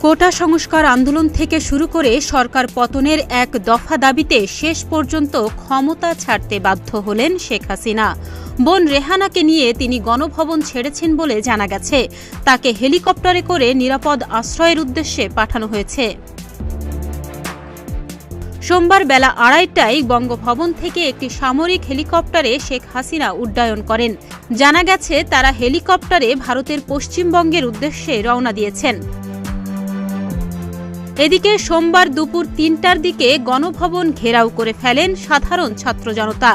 কোটা সংস্কার আন্দোলন থেকে শুরু করে সরকার পতনের এক দফা দাবিতে শেষ পর্যন্ত ক্ষমতা ছাড়তে বাধ্য হলেন শেখ হাসিনা। বোন রেহানাকে নিয়ে তিনি গণভবন ছেড়েছেন বলে জানা গেছে। তাকে হেলিকপ্টারে করে নিরাপদ আশ্রয়ের উদ্দেশ্যে পাঠানো হয়েছে। সোমবার বেলা ২:৩০টায় বঙ্গভবন থেকে একটি সামরিক হেলিকপ্টারে শেখ হাসিনা উড্ডয়ন করেন। জানা গেছে তারা হেলিকপ্টারে ভারতের পশ্চিমবঙ্গের উদ্দেশ্যে রওনা দিয়েছেন। এদিকে সোমবার দুপুর ৩টার দিকে গণভবন ঘেরাও করে ফেলেন সাধারণ ছাত্র জনতা।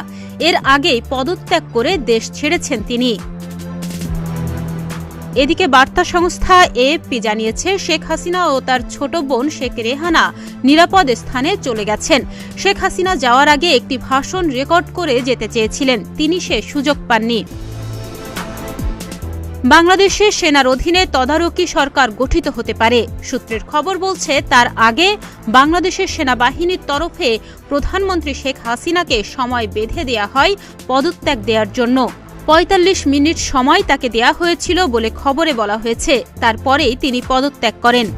এর আগেই পদত্যাগ করে দেশ ছেড়েছেন তিনি। এদিকে বার্তা সংস্থা এএফপি জানিয়েছে, শেখ হাসিনা ও তার ছোট বোন শেখ রেহানা নিরাপদ স্থানে চলে গেছেন। শেখ হাসিনা যাওয়ার আগে একটি ভাষণ রেকর্ড করে যেতে চেয়েছিলেন, তিনি সে সুযোগ পাননি। বাংলাদেশে সেনার অধীনে তদারকি সরকার গঠিত হতে পারে। সূত্রের খবর বলছে, তার আগে বাংলাদেশের সেনাবাহিনীর তরফে প্রধানমন্ত্রী শেখ হাসিনাকে সময় বেঁধে দেয়া হয় পদত্যাগ দেওয়ার জন্য। ৪৫ মিনিট সময় তাকে দেয়া হয়েছিল বলে খবরে বলা হয়েছে। তারপরেই তিনি পদত্যাগ করেন।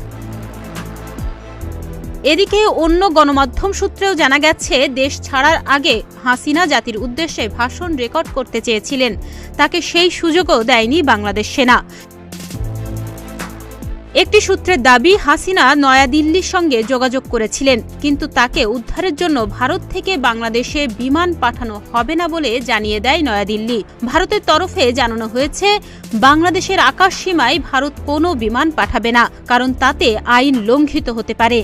এদিকে অন্য গণমাধ্যম সূত্রেও জানা গেছে, দেশ ছাড়ার আগে হাসিনা জাতির উদ্দেশ্যে ভাষণ রেকর্ড করতে চেয়েছিলেন। তাকে সেই সুযোগও দেয়নি বাংলাদেশ সেনা। একটি সূত্রের দাবি, হাসিনা নয়াদিল্লির সঙ্গে যোগাযোগ করেছিলেন, কিন্তু তাকে উদ্ধারের জন্য ভারত থেকে বাংলাদেশে বিমান পাঠানো হবে না বলে জানিয়ে দেয় নয়াদিল্লি। ভারতের তরফে জানানো হয়েছে, বাংলাদেশের আকাশ সীমায় ভারত কোনো বিমান পাঠাবে না, কারণ তাতে আইন লঙ্ঘিত হতে পারে।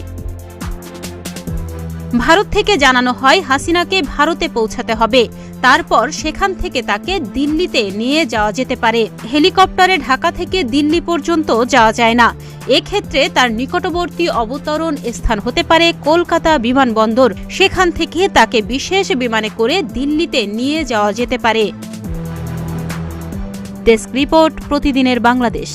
ভারত থেকে জানানো হয়, হাসিনাকে ভারতে পৌঁছাতে হবে, তারপর সেখান থেকে তাকে দিল্লিতে নিয়ে যাওয়া যেতে পারে। হেলিকপ্টারে ঢাকা থেকে দিল্লি পর্যন্ত যাওয়া যায় না। এক্ষেত্রে তার নিকটবর্তী অবতরণ স্থান হতে পারে কলকাতা বিমানবন্দর। সেখান থেকে তাকে বিশেষ বিমানে করে দিল্লিতে নিয়ে যাওয়া যেতে পারে। ডেস্ক রিপোর্ট, প্রতিদিনের বাংলাদেশ।